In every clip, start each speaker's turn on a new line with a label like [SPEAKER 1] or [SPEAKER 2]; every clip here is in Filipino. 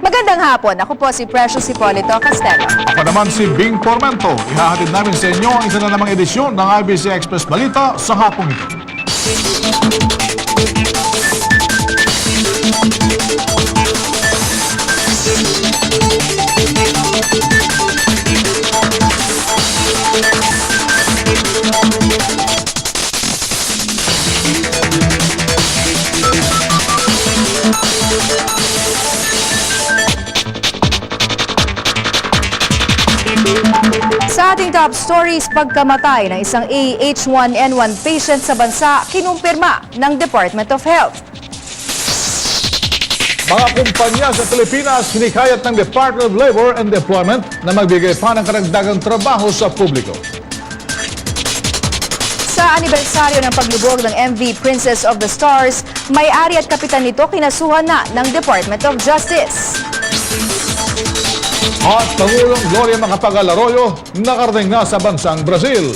[SPEAKER 1] Magandang hapon. Ako po si Precious Hipolito Castelo.
[SPEAKER 2] Ako naman si Bing Tormento. Ihahatid namin sa inyo ang isa na namang edisyon ng IBC Express Balita sa hapong ito.
[SPEAKER 1] Sa ating top stories, pagkamatay ng isang AH1N1 patient sa bansa, kinumpirma ng Department of Health.
[SPEAKER 2] Mga kumpanya sa Pilipinas hinikayat ng Department of Labor and Employment na magbigay pa ng karagdagang trabaho sa publiko.
[SPEAKER 1] Sa anibersaryo ng paglubog ng MV Princess of the Stars, may-ari at kapitan nito kinasuhan na ng Department of Justice.
[SPEAKER 2] At Pangulong Gloria Macapagal-Arroyo nakarating na sa bansang Brazil.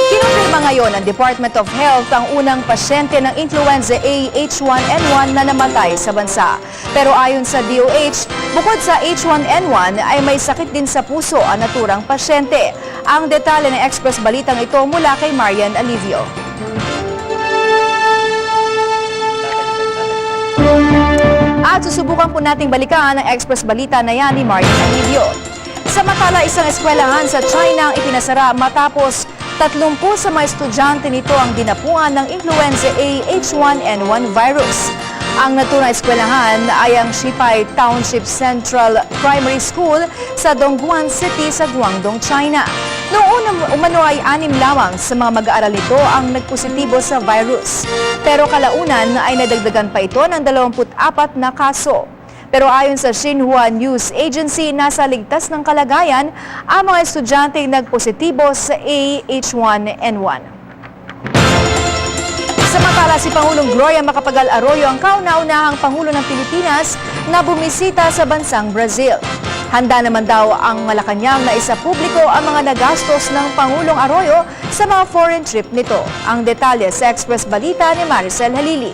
[SPEAKER 1] Kinumpirma ngayon ng Department of Health ang unang pasyente ng influenza AH1N1 na namatay sa bansa. Pero ayon sa DOH, bukod sa H1N1 ay may sakit din sa puso ang naturang pasyente. Ang detalye ng Express Balitang ito mula kay Marian Alivio. At susubukan po nating balikan ang Express Balita na yan ni Marian Alivio. Samantala, isang eskwelahan sa China ang ipinasara matapos 30 sa mga estudyante nito ang dinapuan ng influenza AH1N1 virus. Ang naturang eskwelahan ay ang Shipai Township Central Primary School sa Dongguan City sa Guangdong, China. Noong unang umano ay 6 lamang sa mga mag-aaral nito ang nagpositibo sa virus. Pero kalaunan ay nadagdagan pa ito ng 24 na kaso. Pero ayon sa Xinhua News Agency, nasa ligtas ng kalagayan ang mga estudyanteng nagpositibo sa AH1N1. Samantala, si Pangulong Gloria Macapagal-Arroyo ang kauna-unahang Pangulo ng Pilipinas na bumisita sa bansang Brazil. Handa naman daw ang Malacanang na isapubliko ang mga nagastos ng Pangulong Arroyo sa mga foreign trip nito. Ang detalye sa Express Balita ni Maricel Halili.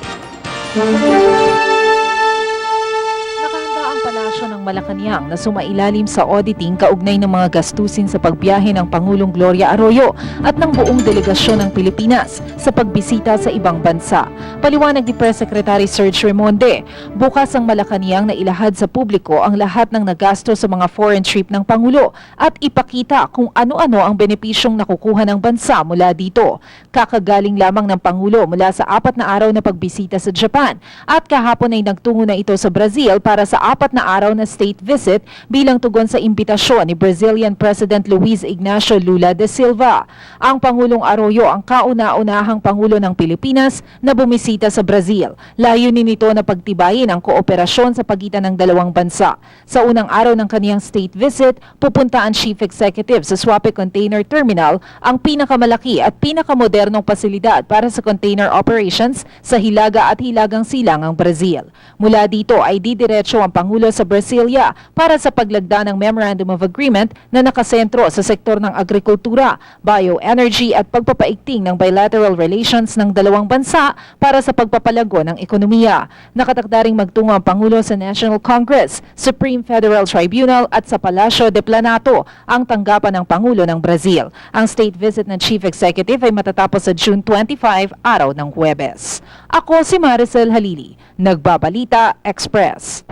[SPEAKER 3] Palasyo ng Malacanang na sumailalim sa auditing kaugnay ng mga gastusin sa pagbiyahe ng Pangulong Gloria Arroyo at ng buong delegasyon ng Pilipinas sa pagbisita sa ibang bansa. Paliwanag ni Press Secretary Serge Remonde, bukas ang Malacanang na ilahad sa publiko ang lahat ng nagasto sa mga foreign trip ng Pangulo at ipakita kung ano-ano ang benepisyong nakukuha ng bansa mula dito. Kakagaling lamang ng Pangulo mula sa 4 na araw na pagbisita sa Japan at kahapon ay nagtungo na ito sa Brazil para sa 4 na araw na state visit bilang tugon sa imbitasyon ni Brazilian President Luiz Ignacio Lula da Silva. Ang Pangulong Arroyo ang kauna-unahang Pangulo ng Pilipinas na bumisita sa Brazil. Layunin nito na pagtibayin ang kooperasyon sa pagitan ng dalawang bansa. Sa unang araw ng kaniyang state visit, pupunta ang Chief Executive sa Suape Container Terminal, ang pinakamalaki at pinakamodernong pasilidad para sa container operations sa Hilaga at Hilagang Silangang Brazil. Mula dito ay didiretso ang Pangulo sa Brasilia para sa paglagda ng Memorandum of Agreement na nakasentro sa sektor ng agrikultura, bioenergy at pagpapaigting ng bilateral relations ng dalawang bansa para sa pagpapalago ng ekonomiya. Nakatakdaring magtungo ang Pangulo sa National Congress, Supreme Federal Tribunal at sa Palacio de Planato, ang tanggapan ng Pangulo ng Brazil. Ang state visit ng Chief Executive ay matatapos sa June 25, araw ng Huwebes. Ako si Maricel Halili, Nagbabalita Express.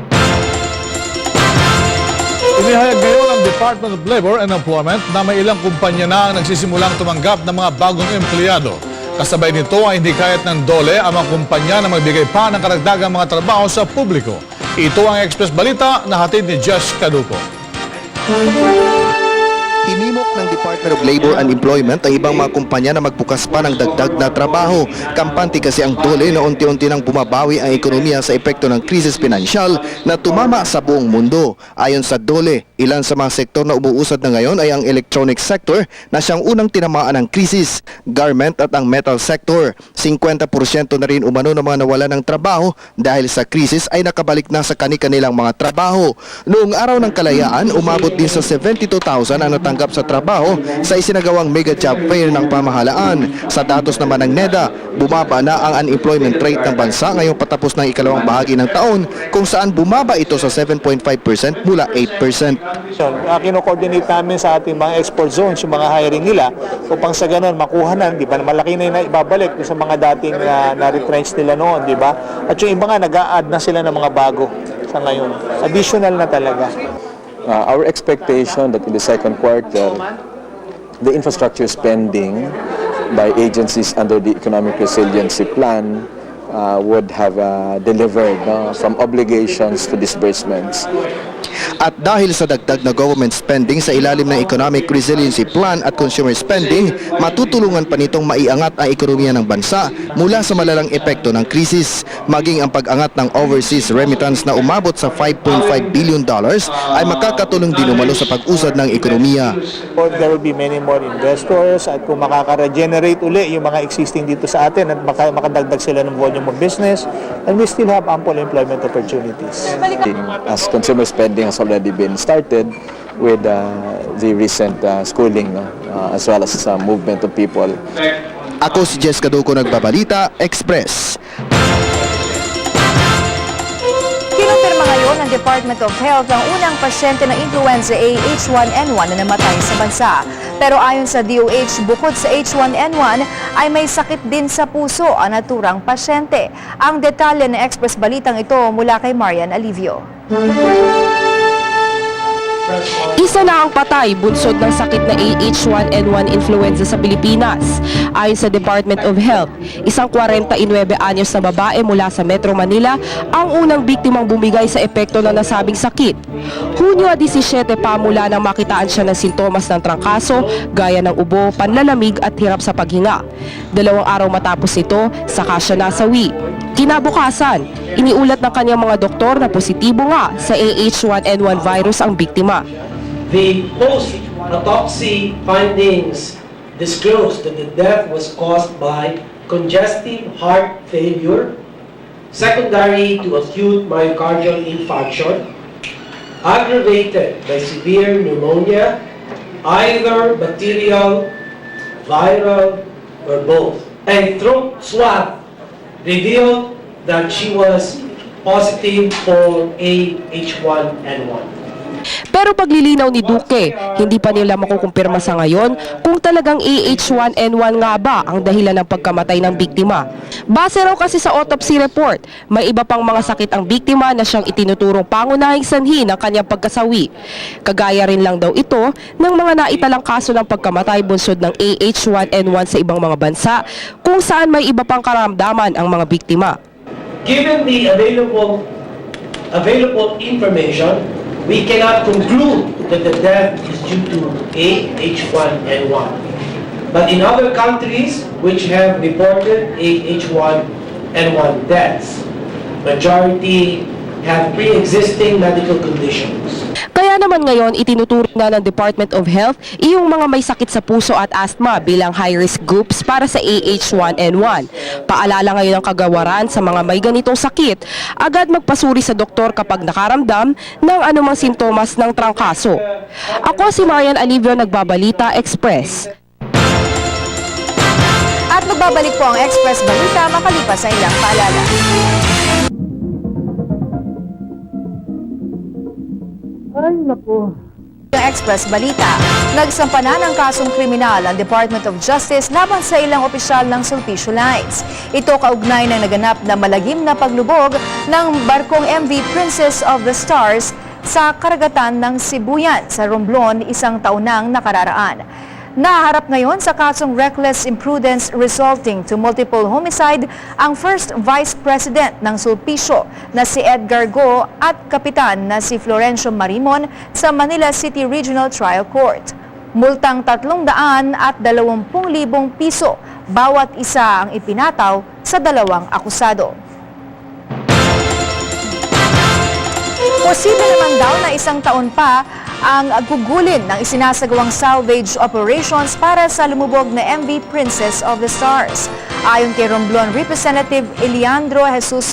[SPEAKER 2] Inihayag ngayon ng Department of Labor and Employment na may ilang kumpanya na ang nagsisimulang tumanggap ng mga bagong empleyado. Kasabay nito ay hindi kayat ng DOLE ang mga kumpanya na magbigay pa ng karagdagang mga trabaho sa publiko. Ito ang Express Balita na hatid ni Jess Caduco.
[SPEAKER 4] Hinimok ng Department of Labor and Employment ang ibang mga kumpanya na magbukas pa ng dagdag na trabaho. Kampante kasi ang DOLE na unti-unti nang bumabawi ang ekonomiya sa epekto ng krisis pinansyal na tumama sa buong mundo. Ayon sa DOLE, Ilan sa mga sektor na umuusad na ngayon ay ang electronic sector na siyang unang tinamaan ng krisis, garment at ang metal sector. 50% na rin umano ng mga nawala ng trabaho dahil sa krisis ay nakabalik na sa kani-kanilang mga trabaho. Noong araw ng kalayaan, umabot din sa 72,000 ang natanggap sa trabaho sa isinagawang mega job fair ng pamahalaan. Sa datos naman ng NEDA, bumaba na ang unemployment rate ng bansa ngayong patapos ng ikalawang bahagi ng taon kung saan bumaba ito sa 7.5% mula 8%.
[SPEAKER 5] Kino-coordinate namin sa ating mga export zones yung mga hiring nila upang sa ganun makuha na, di ba, malaki na yung ibabalik sa mga dating na-retrench nila noon, di ba? At yung iba nga nag-a-add na sila ng mga bago sa ngayon. Additional na talaga.
[SPEAKER 6] Our expectation that in the second quarter, the infrastructure spending by agencies under the Economic Resiliency Plan would have delivered from obligations to disbursements.
[SPEAKER 4] At dahil sa dagdag na government spending sa ilalim ng Economic Resiliency Plan at consumer spending, matutulungan pa nitong maiangat ang ekonomiya ng bansa mula sa malalang epekto ng krisis. Maging ang pag-angat ng overseas remittance na umabot sa $5.5 billion ay makakatulong din umano sa pag-usad ng ekonomiya.
[SPEAKER 5] There will be many more investors at kung makaka-regenerate uli yung mga existing dito sa atin at makadagdag sila ng volume of business, and we still have ample employment opportunities.
[SPEAKER 6] As consumer spending has already been started with the recent schooling as well as movement of people.
[SPEAKER 4] Ako si Jessica Duco, Nagbabalita, Express.
[SPEAKER 1] Kinumpirma ngayon ng Department of Health ang unang pasyente ng influenza A H1N1 na namatay sa bansa. Pero ayon sa DOH, bukod sa H1N1 ay may sakit din sa puso ang naturang pasyente. Ang detalye ng Express Balitang ito mula kay Marian Alivio.
[SPEAKER 7] Isa na ang patay bunsod ng sakit na H1N1 influenza sa Pilipinas. Ayon sa Department of Health, isang 49 anyos na babae mula sa Metro Manila ang unang biktimang bumigay sa epekto ng nasabing sakit. Hunyo 17 pa mula nang makitaan siya ng sintomas ng trangkaso gaya ng ubo, panlalamig at hirap sa paghinga. 2 araw matapos ito, saka siya nasawi. Kinabukasan, iniulat ng kanyang mga doktor na positibo nga sa AH1N1 virus ang biktima.
[SPEAKER 8] The post-autopsy findings disclosed that the death was caused by congestive heart failure, secondary to acute myocardial infarction, aggravated by severe pneumonia, either bacterial, viral, or both. A throat swab revealed that she was positive for H1N1.
[SPEAKER 7] Pero paglilinaw ni Duque, hindi pa nila makukumpirma sa ngayon kung talagang AH1N1 nga ba ang dahilan ng pagkamatay ng biktima. Base raw kasi sa autopsy report, may iba pang mga sakit ang biktima na siyang itinuturong pangunahing sanhi ng kanyang pagkasawi. Kagaya rin lang daw ito ng mga naitalang kaso ng pagkamatay bunsod ng AH1N1 sa ibang mga bansa kung saan may iba pang karamdaman ang mga biktima.
[SPEAKER 8] Given the available information, we cannot conclude that the death is due to H1N1. But in other countries which have reported H1N1 deaths, majority have pre-existing medical conditions.
[SPEAKER 7] Kaya naman ngayon, itinuturo na ng Department of Health iyong mga may sakit sa puso at asthma bilang high-risk groups para sa AH1N1. Paalala ngayon ang kagawaran sa mga may ganitong sakit, agad magpasuri sa doktor kapag nakaramdam ng anumang sintomas ng trangkaso. Ako si Marian Alivio, Nagbabalita, Express.
[SPEAKER 1] At magbabalik po ang Express Balita makalipas sa ilang paalala. Ang Express Balita, nagsampa na ng kasong kriminal ang Department of Justice laban sa ilang opisyal ng Sulpicio Lines. Ito kaugnay ng naganap na malagim na paglubog ng barkong MV Princess of the Stars sa karagatan ng Sibuyan sa Romblon isang taon nang nakararaan. Naharap ngayon sa kasong reckless imprudence resulting to multiple homicide ang first Vice President ng Sulpicio na si Edgar Go at Kapitan na si Florencio Marimon sa Manila City Regional Trial Court. Multang 320,000 piso bawat isa ang ipinataw sa dalawang akusado. Posible naman daw na isang taon pa ang gugulin ng isinasagawang salvage operations para sa lumubog na MV Princess of the Stars. Ayon kay Romblon Representative Eliandro Jesus